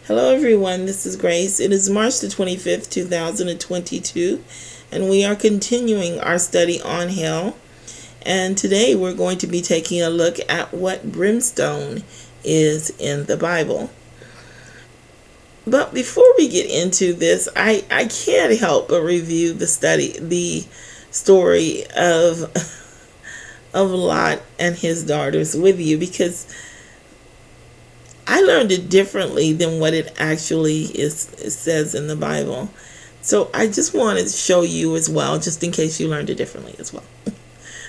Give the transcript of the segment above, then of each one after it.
Hello everyone, this is Grace. It is March the 25th, 2022, and we are continuing our study on hell. And today we're going to be taking a look at what brimstone is in the Bible. But before we get into this, I can't help but review the story of Lot and his daughters with you, because I learned it differently than what it actually it says in the Bible. So I just wanted to show you as well, just in case you learned it differently as well.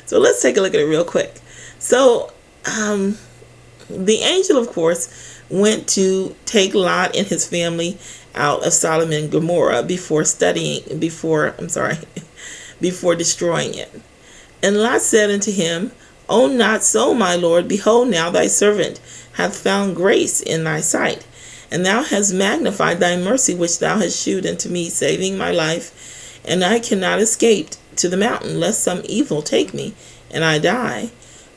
So let's take a look at it real quick. So the angel, of course, went to take Lot and his family out of Sodom and Gomorrah before destroying it. And Lot said unto him, O not so, my Lord, behold, now thy servant hath found grace in thy sight, and thou hast magnified thy mercy which thou hast shewed unto me, saving my life, and I cannot escape to the mountain, lest some evil take me, and I die.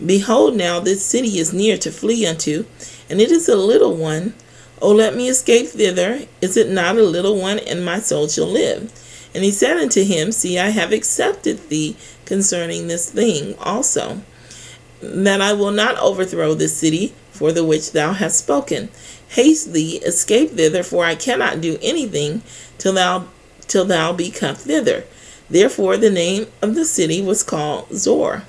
Behold, now this city is near to flee unto, and it is a little one. O let me escape thither. Is it not a little one, and my soul shall live? And he said unto him, See, I have accepted thee concerning this thing also, that I will not overthrow this city for the which thou hast spoken. Haste thee, escape thither, for I cannot do anything till thou be come thither. Therefore the name of the city was called Zoar.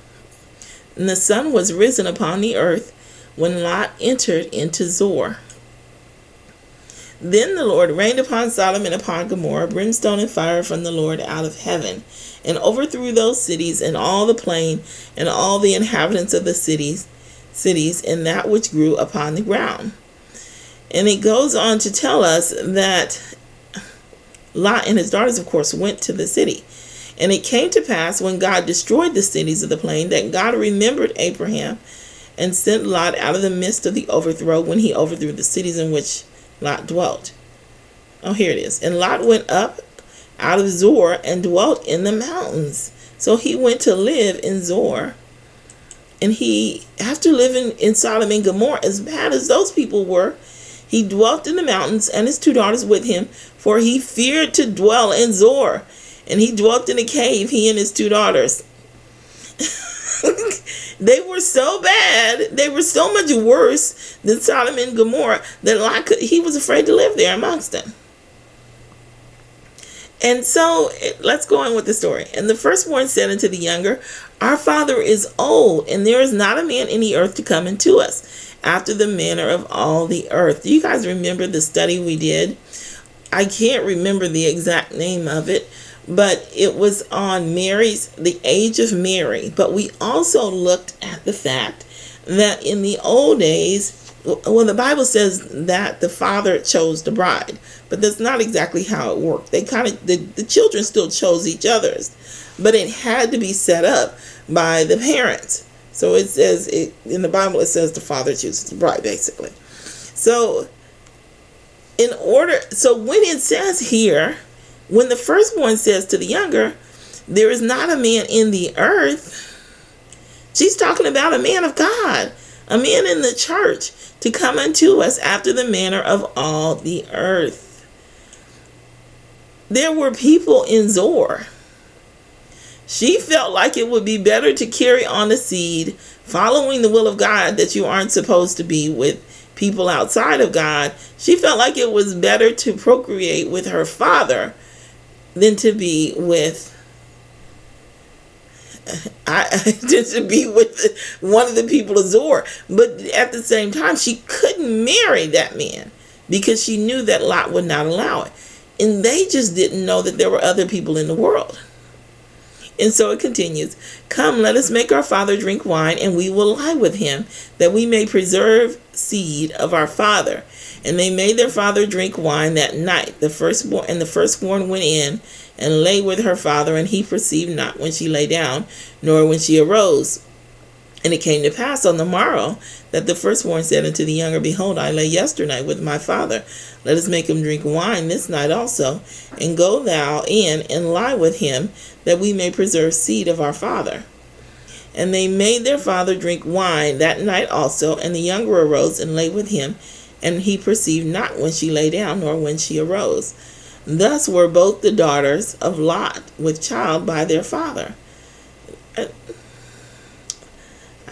And the sun was risen upon the earth when Lot entered into Zoar. Then the Lord rained upon Sodom and upon Gomorrah brimstone and fire from the Lord out of heaven, and overthrew those cities and all the plain and all the inhabitants of the cities and that which grew upon the ground. And it goes on to tell us that Lot and his daughters, of course, went to the city. And it came to pass, when God destroyed the cities of the plain, that God remembered Abraham and sent Lot out of the midst of the overthrow, when he overthrew the cities in which Lot dwelt. Oh, here it is. And Lot went up out of Zoar and dwelt in the mountains. So he went to live in Zoar. And he, after living in Sodom and Gomorrah, as bad as those people were, he dwelt in the mountains, and his two daughters with him, for he feared to dwell in Zoar. And he dwelt in a cave, he and his two daughters. They were so bad, they were so much worse than Sodom and Gomorrah, that he was afraid to live there amongst them. And so let's go on with the story. And the firstborn said unto the younger, Our father is old, and there is not a man in the earth to come unto us, after the manner of all the earth. Do you guys remember the study we did? I can't remember the exact name of it, but it was on the age of Mary. But we also looked at the fact that in the old days, well, the Bible says that the father chose the bride, but that's not exactly how it worked. The children still chose each other's, but it had to be set up by the parents. So it says in the Bible, it says the father chooses the bride, basically. So when it says here, when the firstborn says to the younger, there is not a man in the earth, she's talking about a man of God, a man in the church, to come unto us after the manner of all the earth. There were people in Zoar. She felt like it would be better to carry on the seed, following the will of God, that you aren't supposed to be with people outside of God. She felt like it was better to procreate with her father than to be with one of the people of Zoar. But at the same time, she couldn't marry that man because she knew that Lot would not allow it. And they just didn't know that there were other people in the world. And so it continues, Come, let us make our father drink wine, and we will lie with him, that we may preserve seed of our father. And they made their father drink wine that night. The firstborn went in and lay with her father, and he perceived not when she lay down, nor when she arose. And it came to pass on the morrow that the firstborn said unto the younger, Behold, I lay yesternight with my father. Let us make him drink wine this night also, and go thou in and lie with him, that we may preserve seed of our father. And they made their father drink wine that night also, and the younger arose and lay with him, and he perceived not when she lay down, nor when she arose. Thus were both the daughters of Lot with child by their father. I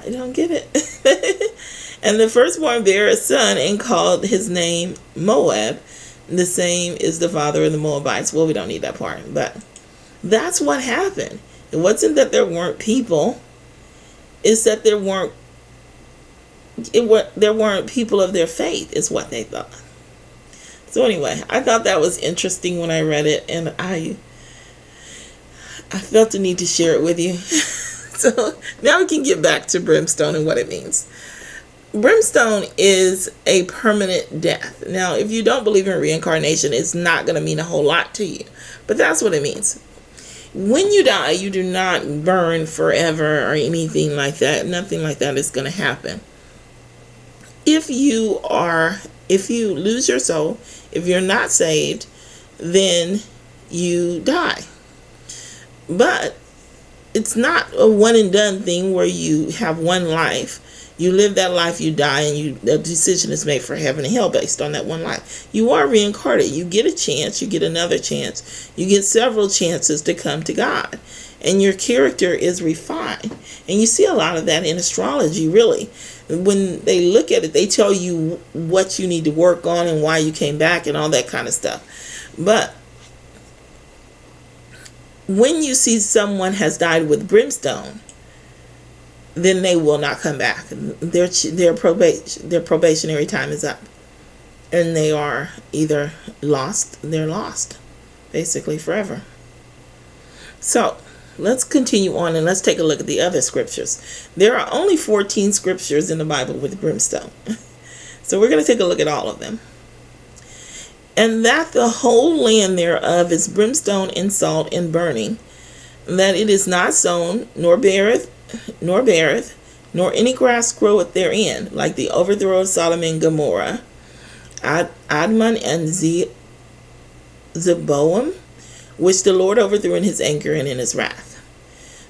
don't get it. And the firstborn bare a son and called his name Moab. The same is the father of the Moabites. Well, we don't need that part, but that's what happened. It wasn't that there weren't people. It's that there weren't people of their faith, is what they thought. So anyway, I thought that was interesting when I read it, and I felt the need to share it with you. So now we can get back to brimstone and what it means. Brimstone is a permanent death. Now, if you don't believe in reincarnation, it's not going to mean a whole lot to you, but that's what it means. When you die, you do not burn forever or anything like that. Nothing like that is going to happen. If you lose your soul, if you're not saved, then you die. But it's not a one and done thing where you have one life. You live that life, you die, and the decision is made for heaven and hell based on that one life. You are reincarnated. You get a chance, you get another chance, you get several chances to come to God. And your character is refined. And you see a lot of that in astrology, really. When they look at it, they tell you what you need to work on and why you came back and all that kind of stuff. But when you see someone has died with brimstone, then they will not come back. Their probationary time is up, and they are either lost. They're lost, basically forever. So let's continue on and let's take a look at the other scriptures. There are only 14 scriptures in the Bible with brimstone, so we're going to take a look at all of them. And that the whole land thereof is brimstone and salt and burning, that it is not sown, nor beareth, nor any grass groweth therein, like the overthrow of Sodom and Gomorrah, Admon and Zeboam, which the Lord overthrew in his anger and in his wrath.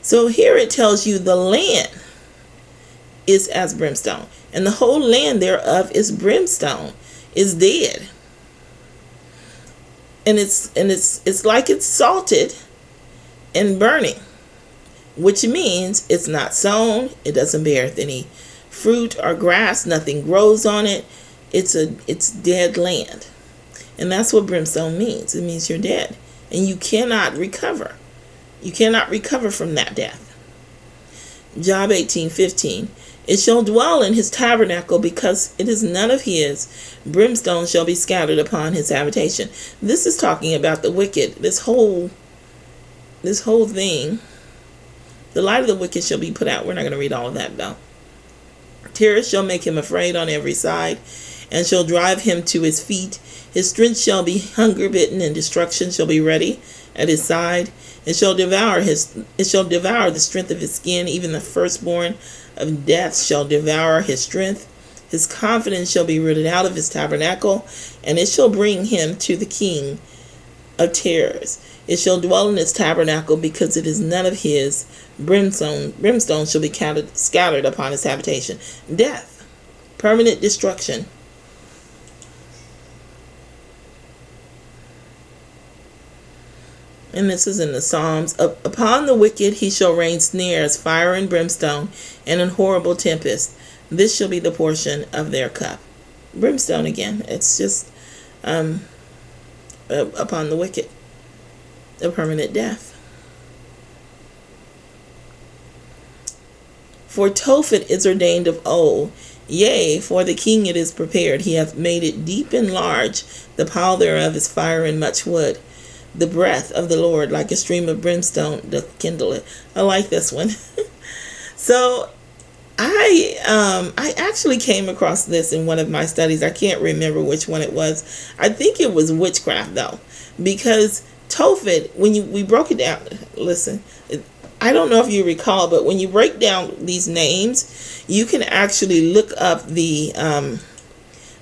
So here it tells you the land is as brimstone, and the whole land thereof is brimstone, is dead. And it's like it's salted and burning, which means it's not sown, it doesn't bear any fruit or grass, nothing grows on it. It's dead land. And that's what brimstone means. It means you're dead, and you cannot recover. You cannot recover from that death. Job 18:15. It shall dwell in his tabernacle, because it is none of his. Brimstone shall be scattered upon his habitation. This is talking about the wicked. This whole thing. The light of the wicked shall be put out. We're not going to read all of that, though. Terror shall make him afraid on every side, and shall drive him to his feet. His strength shall be hunger bitten, and destruction shall be ready at his side. It shall devour the strength of his skin, even the firstborn of death shall devour his strength. His confidence shall be rooted out of his tabernacle, and it shall bring him to the king of terrors. It shall dwell in its tabernacle, because it is none of his. Brimstone shall be scattered upon his habitation. Death, permanent destruction. And this is in the Psalms. Upon the wicked he shall rain snares, fire and brimstone, and an horrible tempest. This shall be the portion of their cup. Brimstone again. It's just upon the wicked. A permanent death. For Tophet is ordained of old. Yea, for the king it is prepared. He hath made it deep and large. The pile thereof is fire and much wood. The breath of the Lord, like a stream of brimstone, doth kindle it. I like this one. So I actually came across this in one of my studies. I can't remember which one it was. I think it was witchcraft, though, because Tophet, when we broke it down, listen, I don't know if you recall, but when you break down these names, you can actually look up the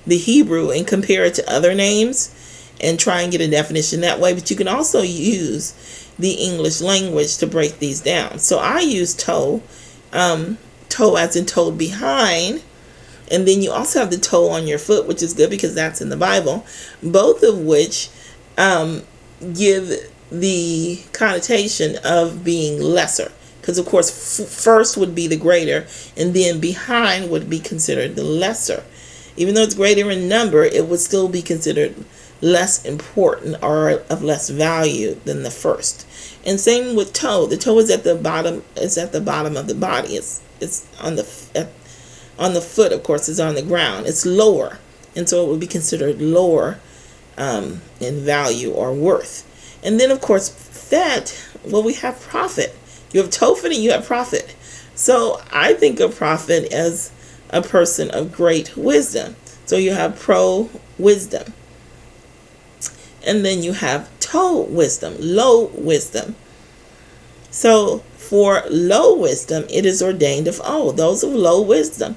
Hebrew and compare it to other names and try and get a definition that way. But you can also use the English language to break these down. So I use toe as in toed behind, And then you also have the toe on your foot, which is good because that's in the Bible, both of which give the connotation of being lesser. Because, of course, first would be the greater, and then behind would be considered the lesser. Even though it's greater in number, it would still be considered less important or of less value than the first. And same with toe. The toe is at the bottom. It's at the bottom of the body. It's on the foot. Of course, is on the ground. It's lower, and so it would be considered lower in value or worth. And then, of course, that. Well, we have prophet. You have Tophet and you have prophet. So I think of prophet as a person of great wisdom. So you have pro wisdom. And then you have toe wisdom, low wisdom. So for low wisdom, it is ordained of old. Those of low wisdom,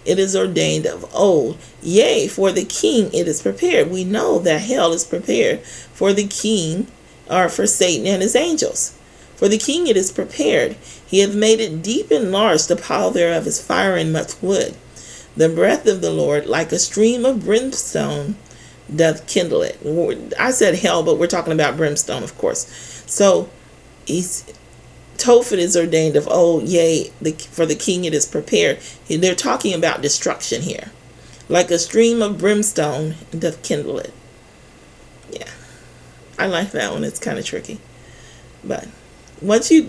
it is ordained of old. Yea, for the king it is prepared. We know that hell is prepared for the king, or for Satan and his angels. For the king it is prepared. He hath made it deep and large. The pile thereof is fire and much wood. The breath of the Lord, like a stream of brimstone, doth kindle it. I said hell, but we're talking about brimstone, of course. So, Tophet is ordained of old. Yea, for the king it is prepared. They're talking about destruction here. Like a stream of brimstone, doth kindle it. Yeah, I like that one. It's kind of tricky, but once you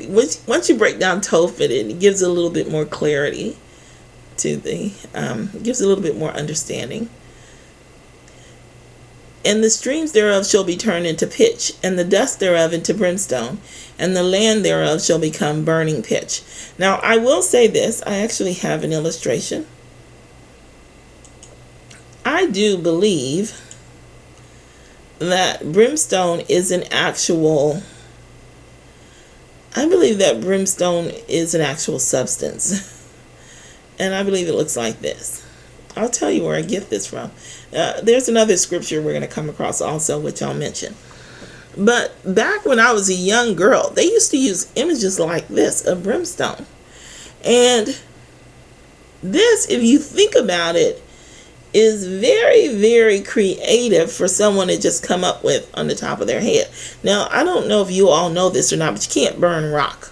break down Tophet, it gives a little bit more clarity to gives a little bit more understanding. And the streams thereof shall be turned into pitch, and the dust thereof into brimstone, and the land thereof shall become burning pitch. Now, I will say this. I actually have an illustration. I do believe that brimstone is an actual... I believe that brimstone is an actual substance. And I believe it looks like this. I'll tell you where I get this from. There's another scripture we're going to come across also, which I'll mention. But back when I was a young girl, they used to use images like this of brimstone. And this, if you think about it, is very, very creative for someone to just come up with on the top of their head. Now, I don't know if you all know this or not, but you can't burn rock.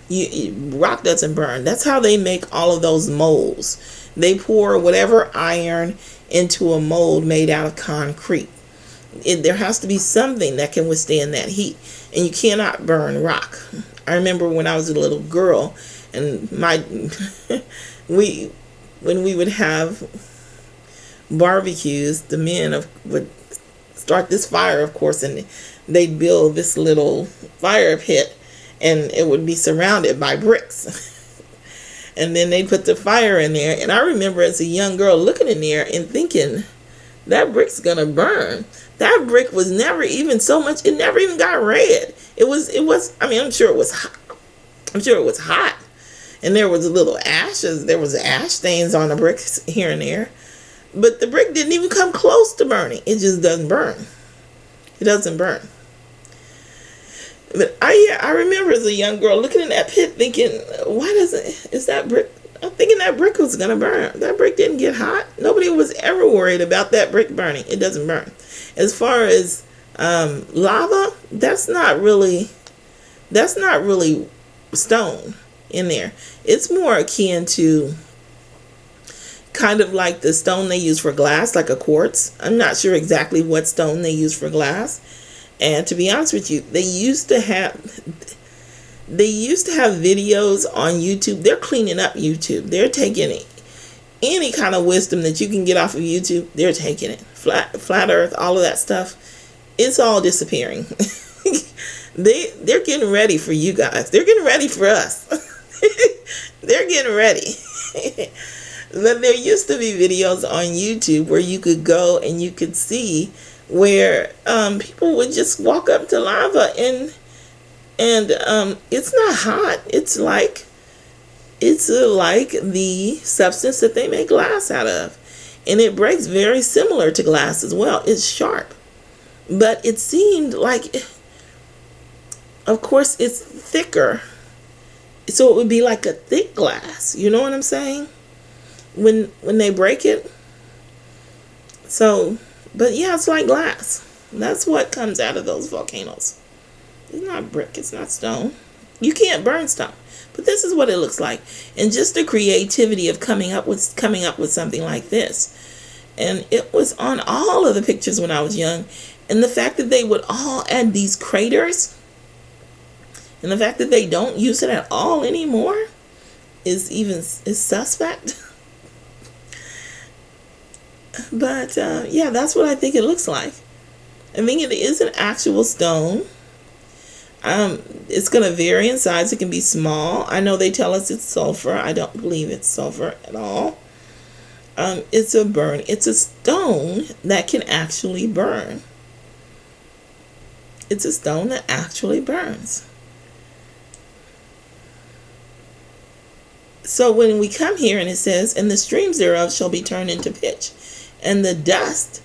Rock doesn't burn. That's how they make all of those molds. They pour whatever iron into a mold made out of concrete. There has to be something that can withstand that heat, and you cannot burn rock. I remember when I was a little girl, and when we would have barbecues, the men would start this fire, of course, and they'd build this little fire pit, and it would be surrounded by bricks. And then they'd put the fire in there, and I remember as a young girl looking in there and thinking, that brick's gonna burn. That brick was never even so much, it never even got red. It was, I mean, I'm sure it was hot. And there was little ashes, there was ash stains on the bricks here and there. But the brick didn't even come close to burning. It just doesn't burn. It doesn't burn. But I remember as a young girl looking in that pit thinking, is that brick? I'm thinking that brick was going to burn. That brick didn't get hot. Nobody was ever worried about that brick burning. It doesn't burn. As far as lava, that's not really stone in there. It's more akin to kind of like the stone they use for glass, like a quartz. I'm not sure exactly what stone they use for glass. And to be honest with you, they used to have videos on YouTube. They're cleaning up YouTube. They're taking any kind of wisdom that you can get off of YouTube. They're taking it. Flat Earth, all of that stuff. It's all disappearing. They're getting ready for you guys. They're getting ready for us. They're getting ready. But there used to be videos on YouTube where you could go and you could see where people would just walk up to lava and it's not hot. It's like the substance that they make glass out of, and it breaks very similar to glass as well. It's sharp, but it seemed like, of course, it's thicker, so it would be like a thick glass. You know what I'm saying? when they break it. So, but yeah, it's like glass. That's what comes out of those volcanoes. It's not brick, it's not stone. You can't burn stone. But this is what it looks like. And just the creativity of coming up with something like this. And it was on all of the pictures when I was young. And the fact that they would all add these craters, and the fact that they don't use it at all anymore is suspect. But yeah, that's what I think it looks like. I think it is an actual stone. It's going to vary in size. It can be small. I know they tell us it's sulfur. I don't believe it's sulfur at all. It's a stone that can actually burn. It's a stone that actually burns. So when we come here and it says, and the streams thereof shall be turned into pitch, and the dust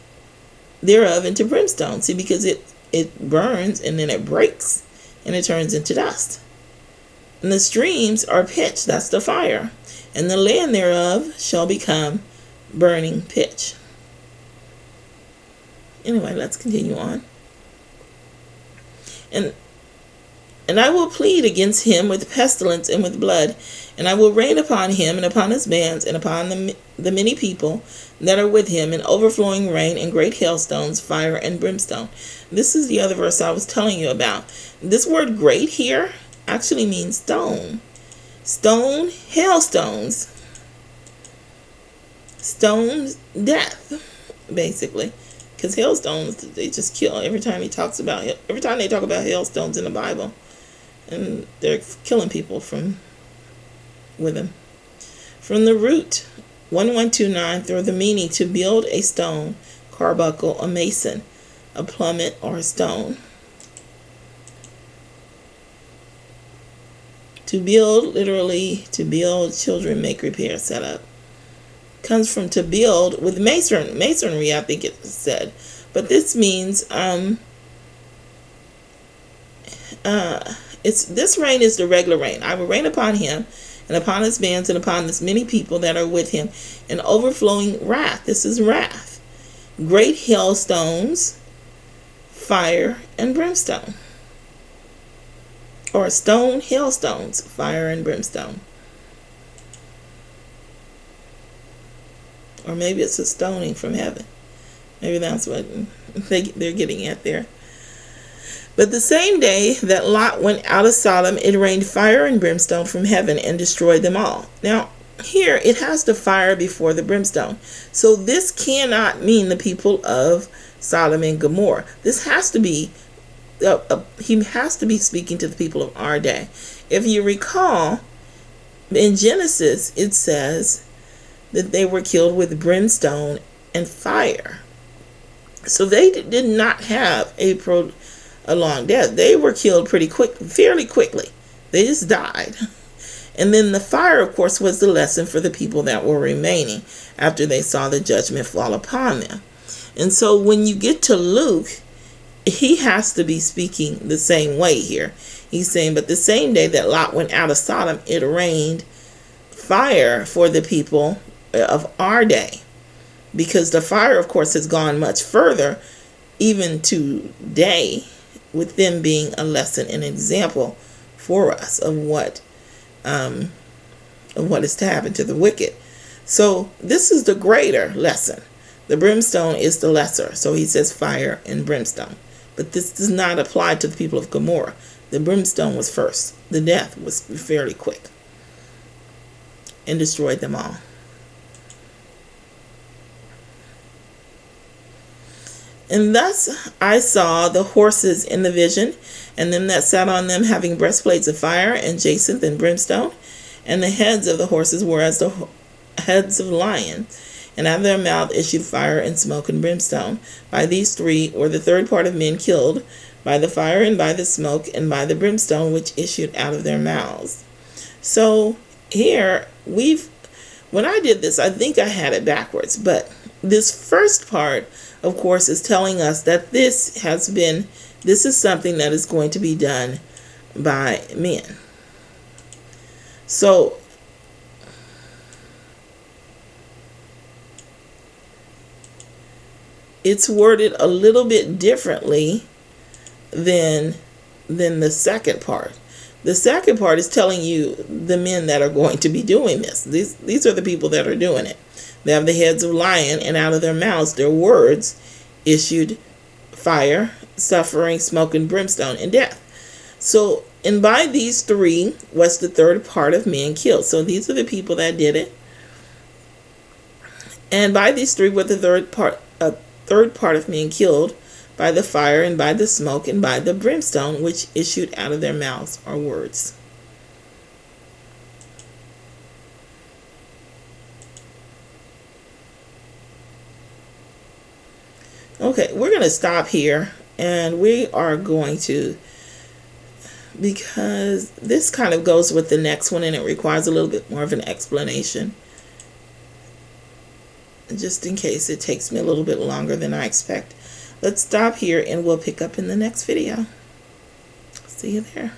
thereof into brimstone. See, because it burns and then it breaks and it turns into dust. And the streams are pitch, that's the fire. And the land thereof shall become burning pitch. Anyway, let's continue on. And I will plead against him with pestilence and with blood, and I will rain upon him and upon his bands and upon the many people that are with him, and overflowing rain and great hailstones, fire and brimstone. This is the other verse I was telling you about. This word great here actually means stone. Stone, hailstones. Stones, death, basically. Because hailstones, they just kill every time they talk about hailstones in the Bible. And they're killing people with them. From the root, 1129, through the meaning to build a stone, carbuncle, a mason, a plummet, or a stone. To build, literally, to build, children make, repair, set up. Comes from to build with masonry, I think it said. But this means this rain is the regular rain. I will rain upon him and upon his bands and upon this many people that are with him, and overflowing wrath. This is wrath. Great hailstones, fire, and brimstone. Or stone, hailstones, fire, and brimstone. Or maybe it's a stoning from heaven. Maybe that's what they're getting at there. But the same day that Lot went out of Sodom, it rained fire and brimstone from heaven and destroyed them all. Now, here it has the fire before the brimstone. So this cannot mean the people of Sodom and Gomorrah. This has to be, he has to be speaking to the people of our day. If you recall, in Genesis, it says that they were killed with brimstone and fire. So they did not have a long death. They were killed fairly quickly. They just died. And then the fire, of course, was the lesson for the people that were remaining after they saw the judgment fall upon them. And so when you get to Luke, he has to be speaking the same way here. He's saying, but the same day that Lot went out of Sodom, it rained fire for the people of our day. Because the fire, of course, has gone much further, even today, with them being a lesson and example for us of what is to happen to the wicked. So this is the greater lesson. The brimstone is the lesser. So he says fire and brimstone. But this does not apply to the people of Gomorrah. The brimstone was first. The death was fairly quick and destroyed them all. And thus I saw the horses in the vision, and them that sat on them having breastplates of fire, and jacinth and brimstone. And the heads of the horses were as the heads of lions, and out of their mouth issued fire and smoke and brimstone. By these three were the third part of men killed, by the fire and by the smoke and by the brimstone which issued out of their mouths. So here, when I did this, I think I had it backwards, but this first part, of course, is telling us that this is something that is going to be done by men. So it's worded a little bit differently than the second part. The second part is telling you the men that are going to be doing this. These are the people that are doing it. They have the heads of lion, and out of their mouths their words issued fire, suffering, smoke, and brimstone, and death. So, and by these three was the third part of men killed. So these are the people that did it. And by these three were the third part of men killed, by the fire, and by the smoke, and by the brimstone, which issued out of their mouths are words. Okay, we're going to stop here, and we are going to, because this kind of goes with the next one and it requires a little bit more of an explanation, just in case it takes me a little bit longer than I expect. Let's stop here and we'll pick up in the next video. See you there.